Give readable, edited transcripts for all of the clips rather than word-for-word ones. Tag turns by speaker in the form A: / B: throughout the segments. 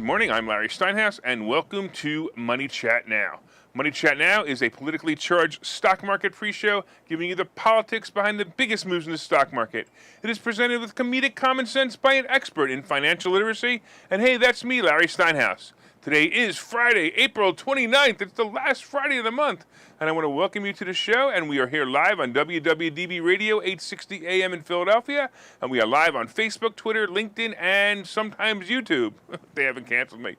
A: Good morning, I'm Larry Steinhouse, and welcome to Money Chat Now. Money Chat Now is a politically charged stock market pre-show giving you the politics behind the biggest moves in the stock market. It is presented with comedic common sense by an expert in financial literacy, and hey, that's me, Larry Steinhouse. Today is Friday, April 29th. It's the last Friday of the month, and I want to welcome you to the show, and we are here live on WWDB Radio, 860 AM in Philadelphia, and we are live on Facebook, Twitter, LinkedIn, and sometimes YouTube. They haven't canceled me.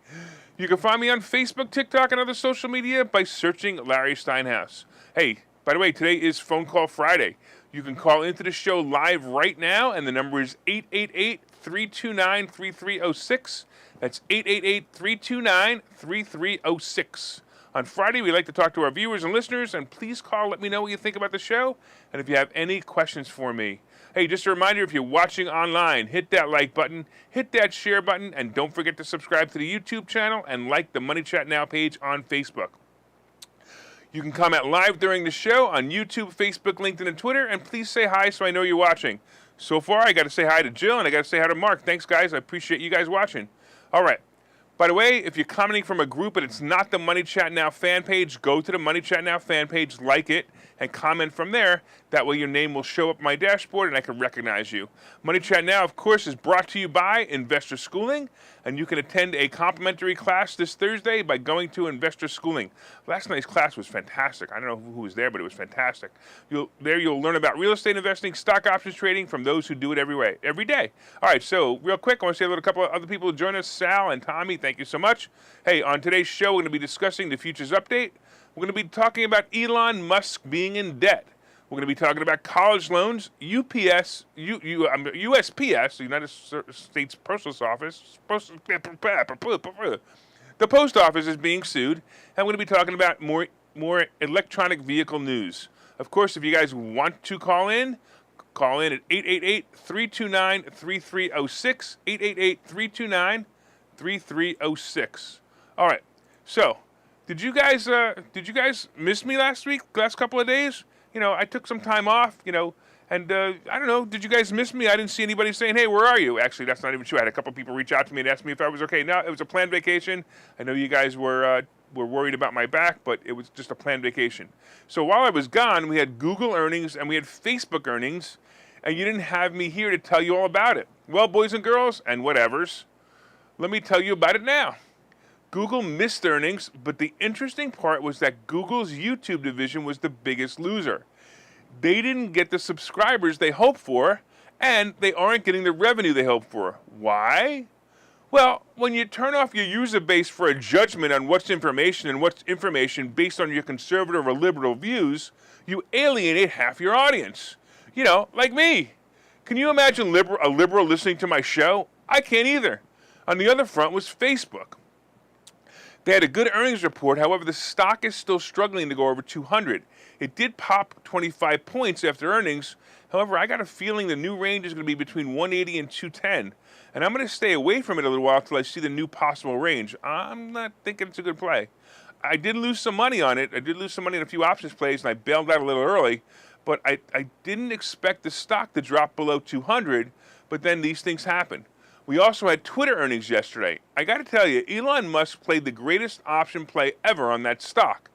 A: You can find me on Facebook, TikTok, and other social media by searching Larry Steinhouse. Hey, by the way, today is Phone Call Friday. You can call into the show live right now, and the number is 888-329-3306. That's 888-329-3306. On Friday, we like to talk to our viewers and listeners, and please call, let me know what you think about the show, and if you have any questions for me. Hey, just a reminder, if you're watching online, hit that like button, hit that share button, and don't forget to subscribe to the YouTube channel and like the Money Chat Now page on Facebook. You can comment live during the show on YouTube, Facebook, LinkedIn, and Twitter, and please say hi so I know you're watching. So far, I got to say hi to Jill, and I got to say hi to Mark. Thanks, guys. I appreciate you guys watching. All right. By the way, if you're commenting from a group and it's not the Money Chat Now fan page, go to the Money Chat Now fan page, like it, and comment from there. That way your name will show up on my dashboard and I can recognize you. Money Chat Now, of course, is brought to you by Investor Schooling, and you can attend a complimentary class this Thursday by going to Investor Schooling. Last night's class was fantastic. I don't know who was there, but it was fantastic. You'll learn about real estate investing, stock options trading from those who do it every day. All right, so real quick, I want to say hello to a couple of other people who join us. Sal and Tommy, thank you so much. Hey, on today's show, we're going to be discussing the futures update. We're going to be talking about Elon Musk being in debt. We're going to be talking about college loans, USPS, the United States Postal Office. The post office is being sued, and we're going to be talking about more electronic vehicle news. Of course, if you guys want to call in at 888-329-3306, 888-329-3306. All right, so did you guys miss me last couple of days? You know, I took some time off, and I don't know, did you guys miss me? I didn't see anybody saying, hey, where are you? Actually, that's not even true. I had a couple people reach out to me and ask me if I was okay. No, it was a planned vacation. I know you guys were worried about my back, but it was just a planned vacation. So while I was gone, we had Google earnings and we had Facebook earnings, and you didn't have me here to tell you all about it. Well, boys and girls and whatevers, let me tell you about it now. Google missed earnings, but the interesting part was that Google's YouTube division was the biggest loser. They didn't get the subscribers they hoped for, and they aren't getting the revenue they hoped for. Why? Well, when you turn off your user base for a judgment on what's information and what's information based on your conservative or liberal views, you alienate half your audience. Like me. Can you imagine a liberal listening to my show? I can't either. On the other front was Facebook. They had a good earnings report. However, the stock is still struggling to go over 200. It did pop 25 points after earnings. However, I got a feeling the new range is going to be between 180 and 210. And I'm going to stay away from it a little while until I see the new possible range. I'm not thinking it's a good play. I did lose some money on it. I did lose some money in a few options plays, and I bailed out a little early. But I didn't expect the stock to drop below 200, but then these things happen. We also had Twitter earnings yesterday. I got to tell you, Elon Musk played the greatest option play ever on that stock.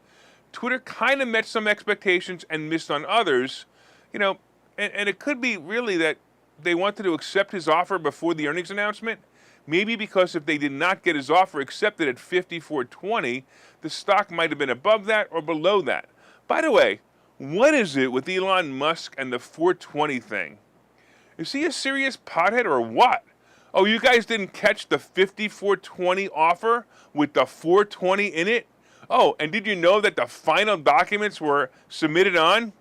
A: Twitter kind of met some expectations and missed on others, and it could be really that they wanted to accept his offer before the earnings announcement. Maybe because if they did not get his offer accepted at $54.20, the stock might have been above that or below that. By the way, what is it with Elon Musk and the 420 thing? Is he a serious pothead or what? Oh, you guys didn't catch the $54.20 offer with the 420 in it? Oh, and did you know that the final documents were submitted on?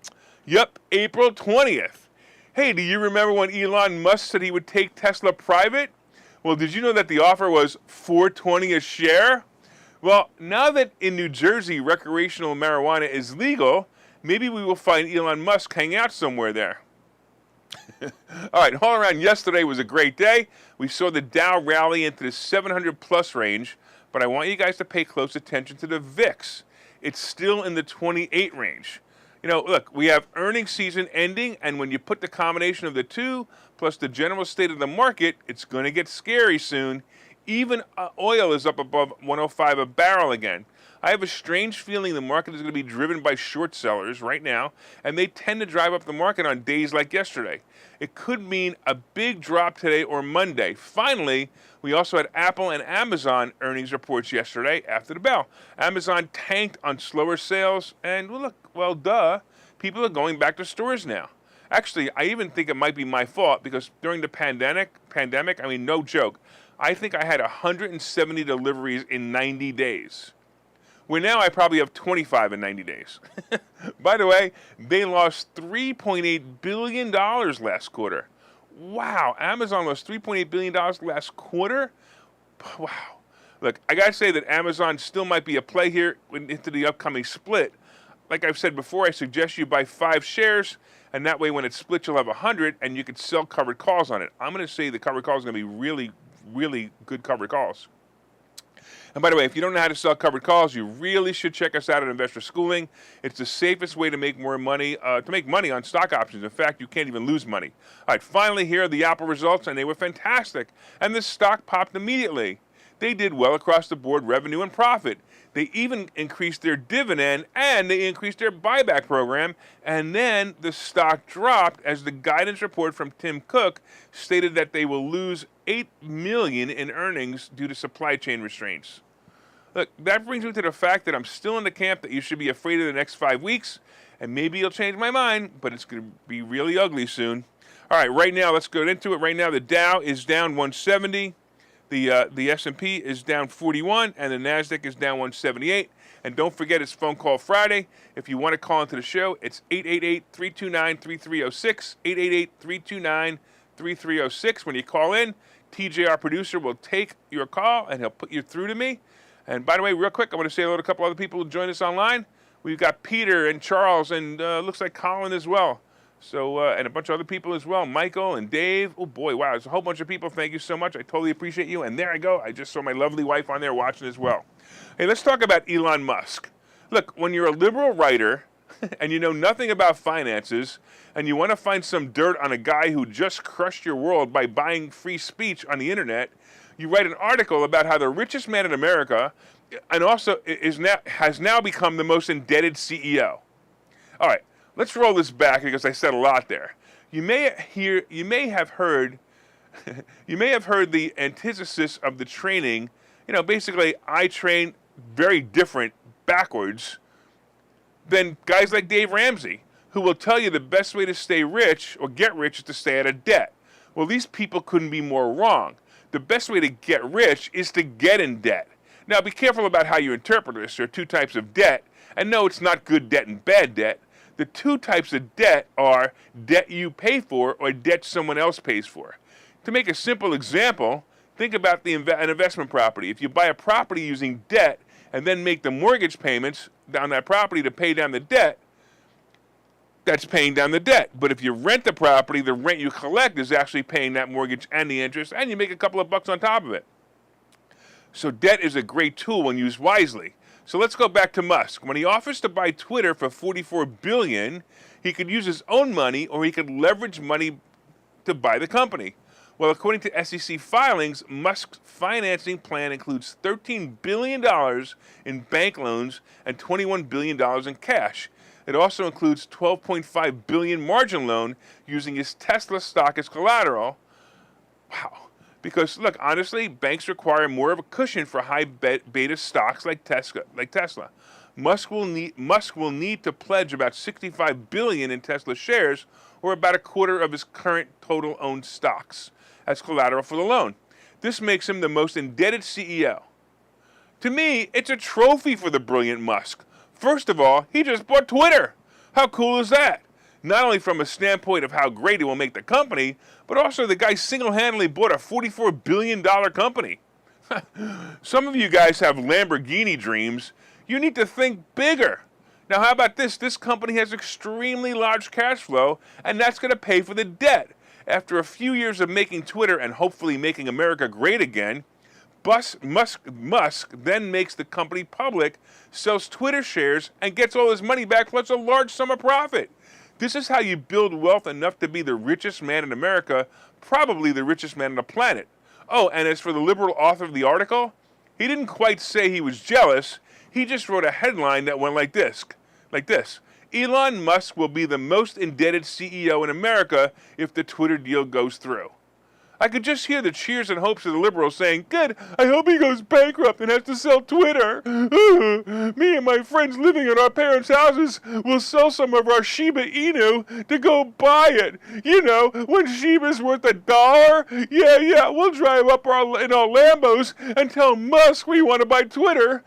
A: Yep, April 20th. Hey, do you remember when Elon Musk said he would take Tesla private? Well, did you know that the offer was $420 a share? Well, now that in New Jersey recreational marijuana is legal, maybe we will find Elon Musk hanging out somewhere there. All right, all around yesterday was a great day. We saw the Dow rally into the 700-plus range, but I want you guys to pay close attention to the VIX. It's still in the 28 range. Look, we have earnings season ending, and when you put the combination of the two, plus the general state of the market, it's going to get scary soon. Even oil is up above 105 a barrel again. I have a strange feeling the market is going to be driven by short sellers right now, and they tend to drive up the market on days like yesterday. It could mean a big drop today or Monday. Finally, we also had Apple and Amazon earnings reports yesterday after the bell. Amazon tanked on slower sales, and well, duh, people are going back to stores now. Actually, I even think it might be my fault because during the pandemic, I mean, no joke, I think I had 170 deliveries in 90 days. Where now I probably have 25 in 90 days. By the way, they lost $3.8 billion last quarter. Wow, Amazon lost $3.8 billion last quarter? Wow. Look, I got to say that Amazon still might be a play here into the upcoming split. Like I've said before, I suggest you buy 5 shares, and that way when it's split, you'll have 100, and you could sell covered calls on it. I'm going to say the covered calls are going to be really, really good covered calls. And by the way, if you don't know how to sell covered calls, you really should check us out at Investor Schooling. It's the safest way to make more money, on stock options. In fact, you can't even lose money. All right, finally, here are the Apple results, and they were fantastic. And the stock popped immediately. They did well across the board, revenue and profit. They even increased their dividend, and they increased their buyback program. And then the stock dropped as the guidance report from Tim Cook stated that they will lose $8 million in earnings due to supply chain restraints. Look, that brings me to the fact that I'm still in the camp that you should be afraid of the next 5 weeks, and maybe you'll change my mind, but it's going to be really ugly soon. All right, right now, let's go into it. Right now, the Dow is down 170, the S&P is down 41, and the NASDAQ is down 178. And don't forget, it's Phone Call Friday. If you want to call into the show, it's 888-329-3306, 888-329-3306. When you call in, TJ, our producer, will take your call, and he'll put you through to me. And by the way, real quick, I want to say hello to a couple other people who joined us online. We've got Peter and Charles and looks like Colin as well. So, and a bunch of other people as well, Michael and Dave. Oh boy, wow, there's a whole bunch of people. Thank you so much. I totally appreciate you. And there I go. I just saw my lovely wife on there watching as well. Hey, let's talk about Elon Musk. Look, when you're a liberal writer and you know nothing about finances and you want to find some dirt on a guy who just crushed your world by buying free speech on the internet, you write an article about how the richest man in America and also has now become the most indebted CEO. All right, let's roll this back because I said a lot there. You may have heard the antithesis of the training. You know, basically, I train very different backwards than guys like Dave Ramsey, who will tell you the best way to stay rich or get rich is to stay out of debt. Well, these people couldn't be more wrong. The best way to get rich is to get in debt. Now, be careful about how you interpret this. There are 2 types of debt. And no, it's not good debt and bad debt. The 2 types of debt are debt you pay for or debt someone else pays for. To make a simple example, think about an investment property. If you buy a property using debt and then make the mortgage payments on that property to pay down the debt, that's paying down the debt. But if you rent the property, the rent you collect is actually paying that mortgage and the interest, and you make a couple of bucks on top of it. So debt is a great tool when used wisely. So let's go back to Musk. When he offers to buy Twitter for $44 billion, he could use his own money or he could leverage money to buy the company. Well, according to SEC filings, Musk's financing plan includes $13 billion in bank loans and $21 billion in cash. It also includes $12.5 billion margin loan using his Tesla stock as collateral. Wow. Because, look, honestly, banks require more of a cushion for high beta stocks like Tesla. Musk will need to pledge about $65 billion in Tesla shares, or about a quarter of his current total owned stocks, as collateral for the loan. This makes him the most indebted CEO. To me, it's a trophy for the brilliant Musk. First of all, he just bought Twitter. How cool is that? Not only from a standpoint of how great it will make the company, but also the guy single-handedly bought a $44 billion company. Some of you guys have Lamborghini dreams. You need to think bigger. Now, how about this? This company has extremely large cash flow, and that's going to pay for the debt. After a few years of making Twitter and hopefully making America great again, Musk then makes the company public, sells Twitter shares, and gets all his money back plus a large sum of profit. This is how you build wealth enough to be the richest man in America, probably the richest man on the planet. Oh, and as for the liberal author of the article, he didn't quite say he was jealous. He just wrote a headline that went like this. Elon Musk will be the most indebted CEO in America if the Twitter deal goes through. I could just hear the cheers and hopes of the liberals saying, good, I hope he goes bankrupt and has to sell Twitter. Me and my friends living in our parents' houses will sell some of our Shiba Inu to go buy it. You know, when Shiba's worth $1, yeah, we'll drive up in our Lambos and tell Musk we want to buy Twitter.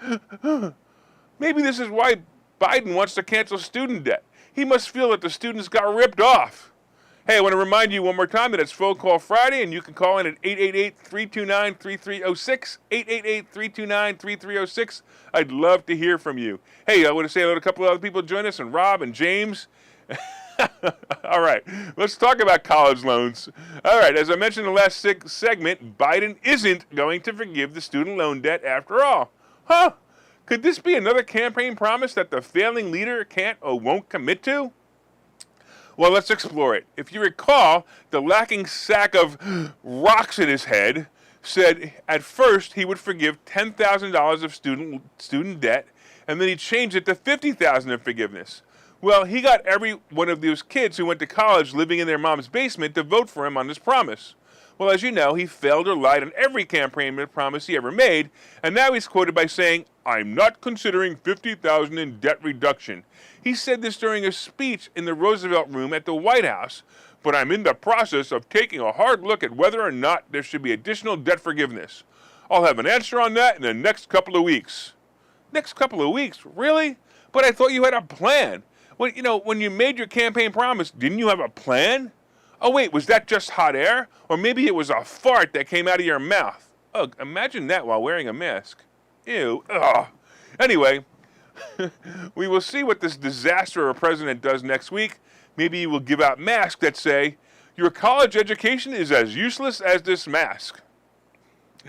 A: Maybe this is why Biden wants to cancel student debt. He must feel that the students got ripped off. Hey, I want to remind you one more time that it's Phone Call Friday, and you can call in at 888-329-3306, 888-329-3306. I'd love to hear from you. Hey, I want to say hello to a couple of other people join us, and Rob and James. All right, let's talk about college loans. All right, as I mentioned in the last segment, Biden isn't going to forgive the student loan debt after all. Huh? Could this be another campaign promise that the failing leader can't or won't commit to? Well, let's explore it. If you recall, the lacking sack of rocks in his head said at first he would forgive $10,000 of student debt, and then he changed it to $50,000 of forgiveness. Well, he got every one of those kids who went to college living in their mom's basement to vote for him on this promise. Well, as you know, he failed or lied on every campaign promise he ever made, and now he's quoted by saying, I'm not considering $50,000 in debt reduction. He said this during a speech in the Roosevelt Room at the White House, but I'm in the process of taking a hard look at whether or not there should be additional debt forgiveness. I'll have an answer on that in the next couple of weeks. Next couple of weeks? Really? But I thought you had a plan. Well, you know, when you made your campaign promise, didn't you have a plan? Oh, wait, was that just hot air? Or maybe it was a fart that came out of your mouth. Ugh, imagine that while wearing a mask. Ew, ugh. Anyway, we will see what this disaster of a president does next week. Maybe he will give out masks that say, your college education is as useless as this mask.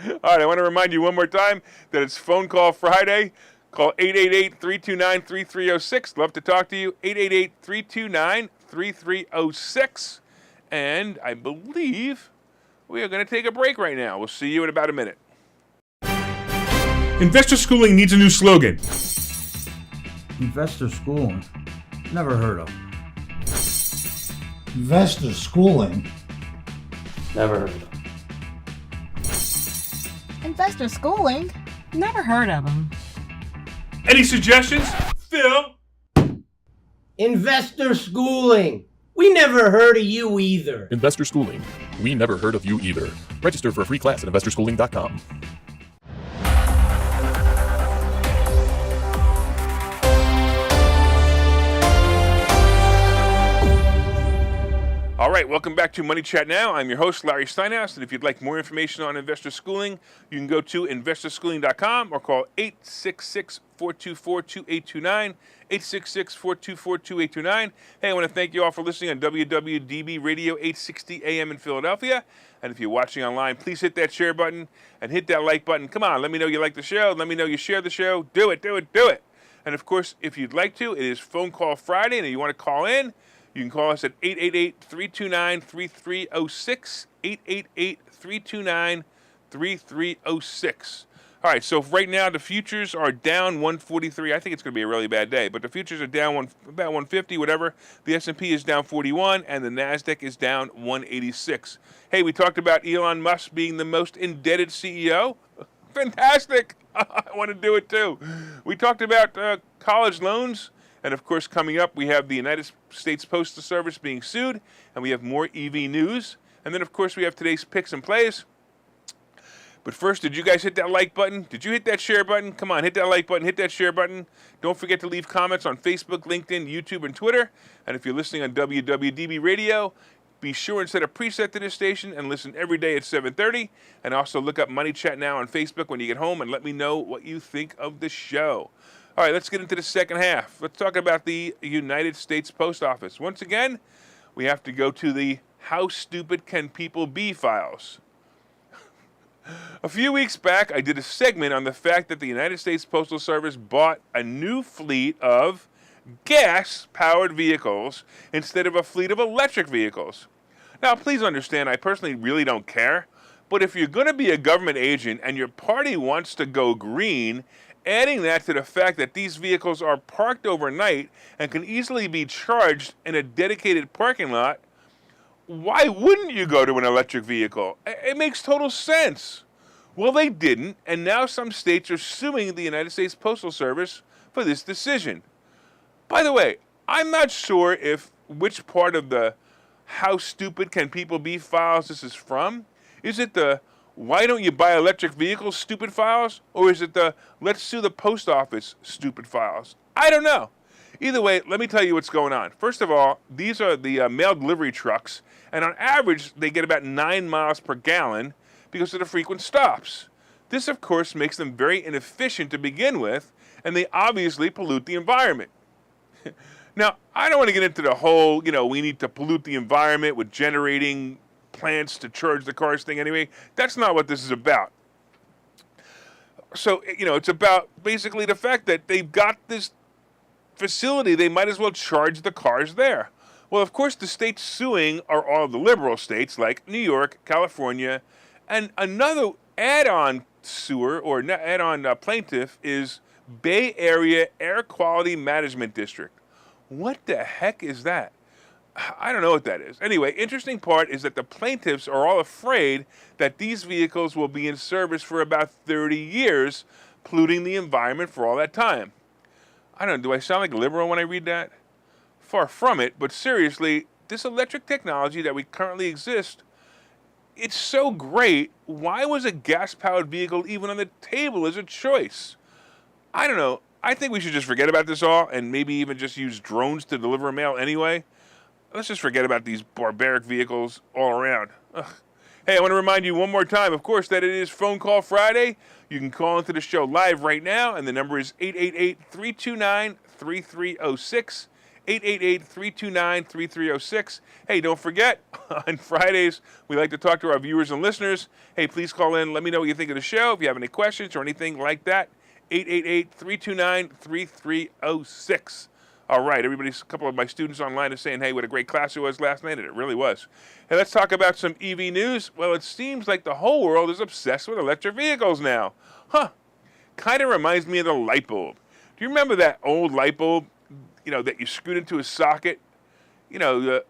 A: All right, I want to remind you one more time that it's Phone Call Friday. Call 888-329-3306. Love to talk to you. 888-329-3306. And I believe we are going to take a break right now. We'll see you in about a minute. Investor Schooling needs a new slogan.
B: Investor Schooling? Never heard of.
C: Investor Schooling?
D: Never heard of.
E: Investor Schooling? Never heard of them.
A: Any suggestions? Phil?
D: Investor Schooling. We never heard of you either.
F: Investor Schooling. We never heard of you either. Register for a free class at investorschooling.com.
A: All right, welcome back to Money Chat Now. I'm your host, Larry Steinhouse, and if you'd like more information on investor schooling, you can go to investorschooling.com or call 866-424-2829, 866-424-2829. Hey, I want to thank you all for listening on WWDB Radio 860 AM in Philadelphia. And if you're watching online, please hit that share button and hit that like button. Come on, let me know you like the show. Let me know you share the show. Do it. And of course, if you'd like to, it is Phone Call Friday, and if you want to call in, you can call us at 888-329-3306, 888-329-3306. All right, so right now the futures are down 143. I think it's going to be a really bad day, but the futures are down about 150, whatever. The S&P is down 41, and the NASDAQ is down 186. Hey, we talked about Elon Musk being the most indebted CEO. Fantastic. I want to do it too. We talked about college loans. And, of course, coming up, we have the United States Postal Service being sued, and we have more EV news. And then, of course, we have today's picks and plays. But first, did you guys hit that like button? Did you hit that share button? Come on, hit that like button, hit that share button. Don't forget to leave comments on Facebook, LinkedIn, YouTube, and Twitter. And if you're listening on WWDB Radio, be sure and set a preset to this station and listen every day at 7:30. And also look up Money Chat Now on Facebook when you get home and let me know what you think of the show. All right, let's get into the second half. Let's talk about the United States Post Office. Once again, we have to go to the How Stupid Can People Be files. A few weeks back, I did a segment on the fact that the United States Postal Service bought a new fleet of gas-powered vehicles instead of a fleet of electric vehicles. Now, please understand, I personally really don't care, But if you're going to be a government agent and your party wants to go green, adding that to the fact that these vehicles are parked overnight and can easily be charged in a dedicated parking lot, why wouldn't you go to an electric vehicle? It makes total sense. Well, they didn't, and now some states are suing the United States Postal Service for this decision. By the way, I'm not sure if which part of the "how stupid can people be" files this is from. Is it the "why don't you buy electric vehicles" stupid files? Or is it the "let's sue the post office" stupid files? I don't know. Either way, let me tell you what's going on. First of all, these are the mail delivery trucks, and on average, they get about 9 miles per gallon because of the frequent stops. This, of course, makes them very inefficient to begin with, and they obviously pollute the environment. Now, I don't want to get into the whole, we need to pollute the environment with generating plants to charge the cars thing anyway. That's not what this is about. So, it's about basically the fact that they've got this facility, they might as well charge the cars there. Well, of course, the states suing are all the liberal states like New York, California, and another add-on suer or add-on plaintiff is Bay Area Air Quality Management District. What the heck is that? I don't know what that is. Anyway, interesting part is that the plaintiffs are all afraid that these vehicles will be in service for about 30 years, polluting the environment for all that time. I don't know, do I sound like a liberal when I read that? Far from it, but seriously, this electric technology that we currently exist, it's so great. Why was a gas-powered vehicle even on the table as a choice? I don't know. I think we should just forget about this all and maybe even just use drones to deliver mail anyway. Let's just forget about these barbaric vehicles all around. Ugh. Hey, I want to remind you one more time, of course, that it is Phone Call Friday. You can call into the show live right now, and the number is 888-329-3306. 888-329-3306. Hey, don't forget, on Fridays, we like to talk to our viewers and listeners. Hey, please call in. Let me know what you think of the show. If you have any questions or anything like that, 888-329-3306. All right, a couple of my students online are saying, hey, what a great class it was last night, and it really was. Hey, let's talk about some EV news. Well, it seems like the whole world is obsessed with electric vehicles now. Kind of reminds me of the light bulb. Do you remember that old light bulb, that you screwed into a socket? It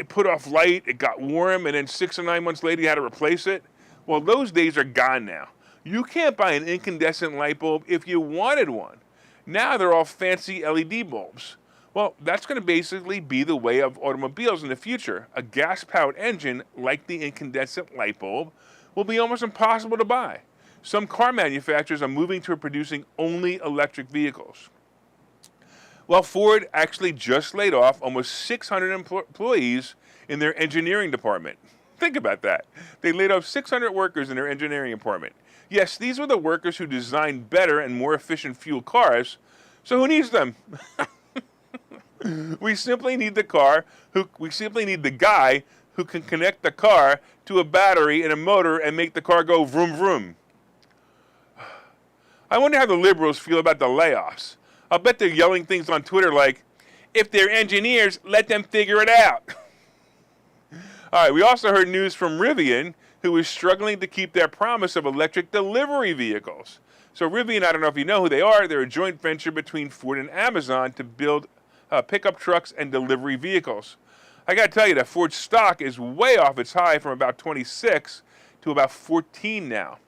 A: put off light, it got warm, and then 6 or 9 months later you had to replace it? Well, those days are gone now. You can't buy an incandescent light bulb if you wanted one. Now they're all fancy LED bulbs. Well, that's going to basically be the way of automobiles in the future. A gas-powered engine, like the incandescent light bulb, will be almost impossible to buy. Some car manufacturers are moving to producing only electric vehicles. Well, Ford actually just laid off almost 600 employees in their engineering department. Think about that. They laid off 600 workers in their engineering department. Yes, these were the workers who designed better and more efficient fuel cars. So who needs them? We simply need the guy who can connect the car to a battery and a motor and make the car go vroom vroom. I wonder how the liberals feel about the layoffs. I'll bet they're yelling things on Twitter like, if they're engineers, let them figure it out. All right, we also heard news from Rivian, who is struggling to keep their promise of electric delivery vehicles. So Rivian, I don't know if you know who they are. They're a joint venture between Ford and Amazon to build pickup trucks and delivery vehicles. I got to tell you that Ford's stock is way off its high from about 26 to about 14 now.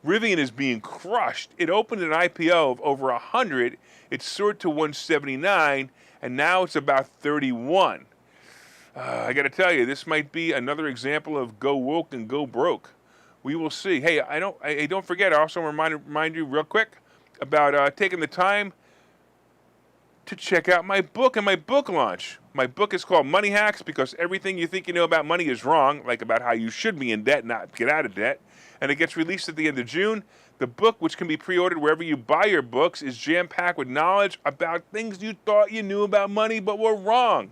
A: Rivian is being crushed. It opened an IPO of over 100. It soared to 179, and now it's about 31. I got to tell you, this might be another example of go woke and go broke. We will see. Hey, don't forget. I also remind you real quick about taking the time to check out my book and my book launch. My book is called Money Hacks because everything you think you know about money is wrong, like about how you should be in debt, not get out of debt. And it gets released at the end of June. The book, which can be pre-ordered wherever you buy your books, is jam-packed with knowledge about things you thought you knew about money but were wrong.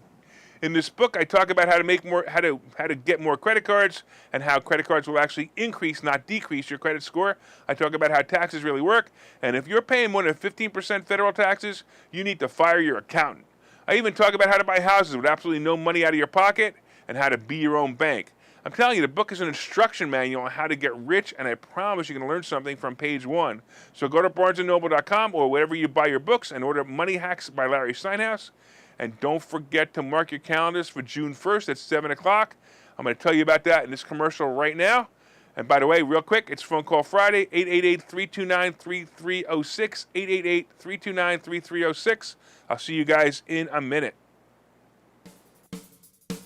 A: In this book, I talk about how to get more credit cards and how credit cards will actually increase, not decrease, your credit score. I talk about how taxes really work, and if you're paying more than 15% federal taxes, you need to fire your accountant. I even talk about how to buy houses with absolutely no money out of your pocket and how to be your own bank. I'm telling you, the book is an instruction manual on how to get rich, and I promise you're going to learn something from page 1. So go to barnesandnoble.com or wherever you buy your books and order Money Hacks by Larry Steinhouse. And don't forget to mark your calendars for June 1st at 7 o'clock. I'm going to tell you about that in this commercial right now. And by the way, real quick, it's Phone Call Friday, 888-329-3306, 888-329-3306. I'll see you guys in a minute.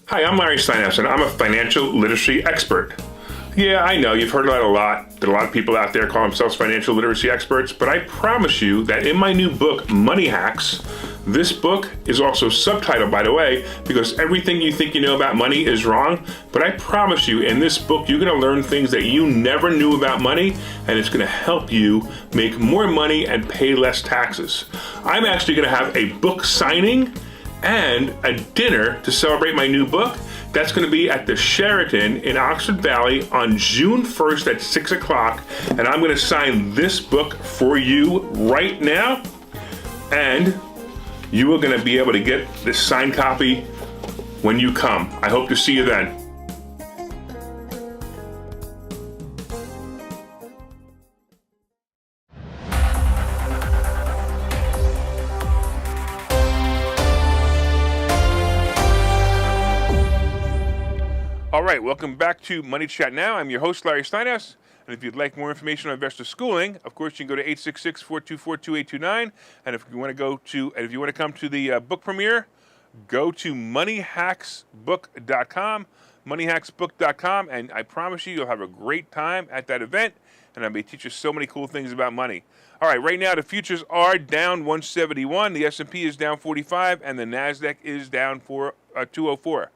A: Hi, I'm Larry Steinhouse, and I'm a financial literacy expert. Yeah, I know, you've heard that a lot. That a lot of people out there call themselves financial literacy experts, but I promise you that in my new book, Money Hacks, this book is also subtitled, by the way, because everything you think you know about money is wrong. But I promise you, in this book, you're going to learn things that you never knew about money, and it's going to help you make more money and pay less taxes. I'm actually going to have a book signing and a dinner to celebrate my new book. That's going to be at the Sheraton in Oxford Valley on June 1st at 6 o'clock. And I'm going to sign this book for you right now. And you are going to be able to get this signed copy when you come. I hope to see you then. All right, welcome back to Money Chat Now. I'm your host, Larry Steinhouse. And if you'd like more information on investor schooling, of course, you can go to 866-424-2829. And if you want to come to the book premiere, go to moneyhacksbook.com, moneyhacksbook.com, and I promise you'll have a great time at that event. And I may teach you so many cool things about money. All right, right now the futures are down 171, the S&P is down 45, and the NASDAQ is down 204.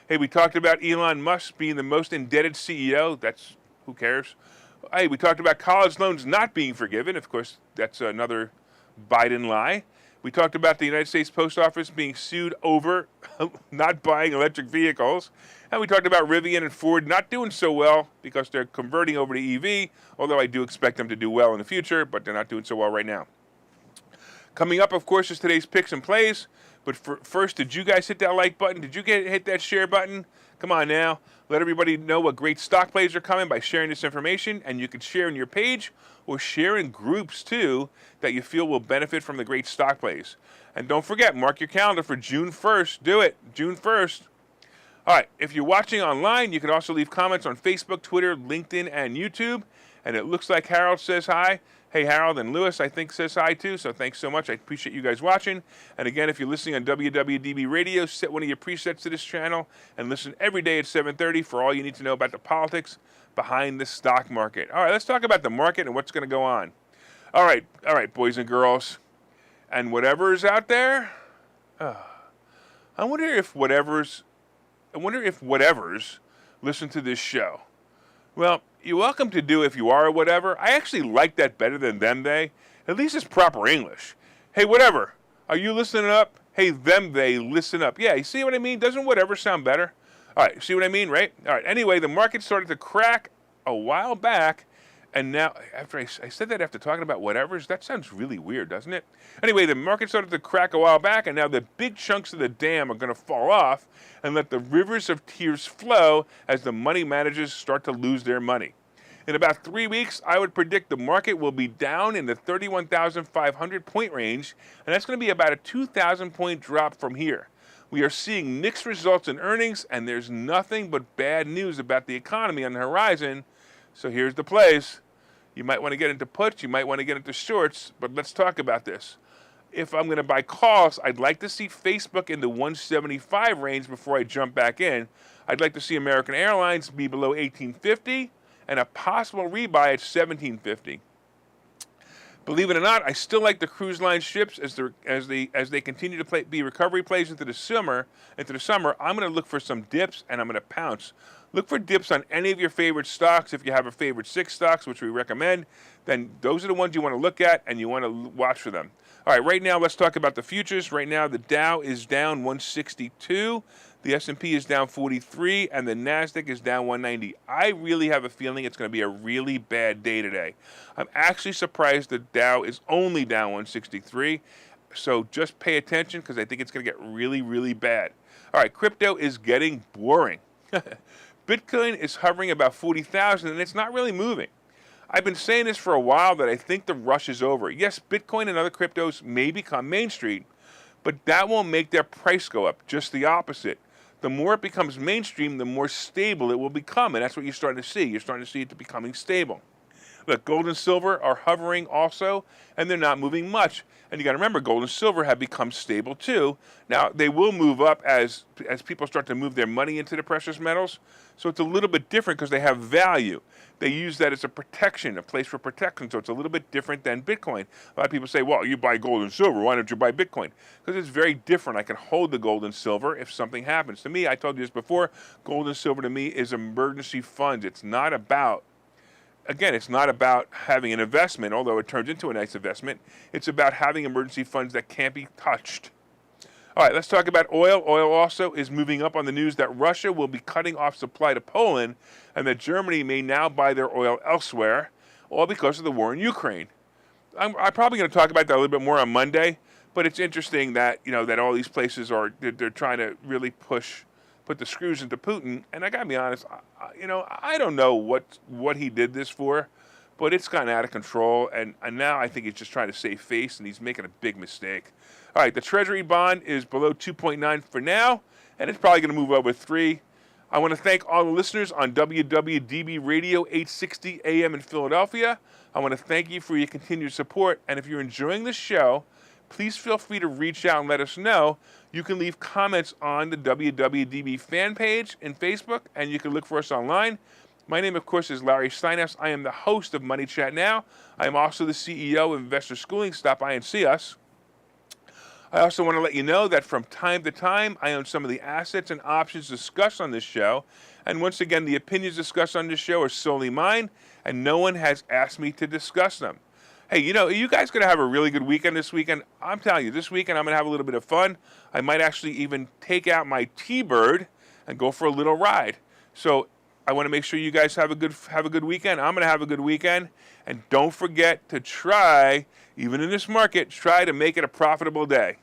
A: Hey, we talked about Elon Musk being the most indebted CEO. That's, who cares? Hey, we talked about college loans not being forgiven. Of course, that's another Biden lie. We talked about the United States Post Office being sued over not buying electric vehicles. And we talked about Rivian and Ford not doing so well because they're converting over to EV, although I do expect them to do well in the future, but they're not doing so well right now. Coming up, of course, is today's picks and plays. But first, did you guys hit that like button? Did you hit that share button? Come on now. Let everybody know what great stock plays are coming by sharing this information. And you can share in your page or share in groups, too, that you feel will benefit from the great stock plays. And don't forget, mark your calendar for June 1st. Do it, June 1st. All right, if you're watching online, you can also leave comments on Facebook, Twitter, LinkedIn, and YouTube. And it looks like Harold says hi. Hey, Harold, and Lewis, I think, says hi, too, so thanks so much. I appreciate you guys watching. And again, if you're listening on WWDB Radio, set one of your presets to this channel and listen every day at 7:30 for all you need to know about the politics behind the stock market. All right, let's talk about the market and what's going to go on. All right, boys and girls, and whatever is out there, I wonder if whatevers listen to this show. Well, you're welcome to do if you are or whatever. I actually like that better than them, they. At least it's proper English. Hey, whatever. Are you listening up? Hey, them, they, listen up. Yeah, you see what I mean? Doesn't whatever sound better? All right, see what I mean, right? All right, anyway, the market started to crack a while back, and now, after I said that after talking about whatevers, that sounds really weird, doesn't it? Anyway, the market started to crack a while back, and now the big chunks of the dam are going to fall off and let the rivers of tears flow as the money managers start to lose their money. In about 3 weeks, I would predict the market will be down in the 31,500 point range, and that's going to be about a 2,000 point drop from here. We are seeing mixed results in earnings, and there's nothing but bad news about the economy on the horizon. So here's the plays. You might want to get into puts, you might want to get into shorts, but let's talk about this. If I'm going to buy calls, I'd like to see Facebook in the 175 range before I jump back in. I'd like to see American Airlines be below 1850 and a possible rebuy at 1750. Believe it or not, I still like the cruise line ships as they continue to be recovery plays into the summer. I'm going to look for some dips and I'm going to pounce. Look for dips on any of your favorite stocks. If you have a favorite 6 stocks, which we recommend, then those are the ones you want to look at and you want to watch for them. All right, right now let's talk about the futures. Right now the Dow is down 162, the S&P is down 43, and the NASDAQ is down 190. I really have a feeling it's going to be a really bad day today. I'm actually surprised the Dow is only down 163, so just pay attention because I think it's going to get really, really bad. All right, crypto is getting boring. Bitcoin is hovering about 40,000 and it's not really moving. I've been saying this for a while that I think the rush is over. Yes, Bitcoin and other cryptos may become mainstream, but that won't make their price go up. Just the opposite. The more it becomes mainstream, the more stable it will become, and that's what you're starting to see. You're starting to see it becoming stable. Look, gold and silver are hovering also, and they're not moving much. And you got to remember, gold and silver have become stable too. Now, they will move up as people start to move their money into the precious metals. So it's a little bit different because they have value. They use that as a protection, a place for protection. So it's a little bit different than Bitcoin. A lot of people say, well, you buy gold and silver. Why don't you buy Bitcoin? Because it's very different. I can hold the gold and silver if something happens. To me, I told you this before, gold and silver to me is emergency funds. It's not about, again, it's not about having an investment, although it turns into a nice investment. It's about having emergency funds that can't be touched. All right, let's talk about oil. Oil also is moving up on the news that Russia will be cutting off supply to Poland and that Germany may now buy their oil elsewhere, all because of the war in Ukraine. I'm probably going to talk about that a little bit more on Monday, but it's interesting that, that all these places they're trying to really put the screws into Putin. And I got to be honest, I don't know what he did this for, but it's gotten out of control. And now I think he's just trying to save face, and he's making a big mistake. All right, the Treasury bond is below 2.9 for now, and it's probably going to move over 3. I want to thank all the listeners on WWDB Radio 860 AM in Philadelphia. I want to thank you for your continued support. And if you're enjoying the show, please feel free to reach out and let us know. You can leave comments on the WWDB fan page in Facebook, and you can look for us online. My name, of course, is Larry Steinhouse. I am the host of Money Chat Now. I am also the CEO of Investor Schooling. Stop by and see us. I also want to let you know that from time to time, I own some of the assets and options discussed on this show. And once again, the opinions discussed on this show are solely mine, and no one has asked me to discuss them. Hey, you guys going to have a really good weekend this weekend. I'm telling you, this weekend I'm going to have a little bit of fun. I might actually even take out my T-Bird and go for a little ride. So I want to make sure you guys have a good weekend. I'm going to have a good weekend. And don't forget to try, even in this market, try to make it a profitable day.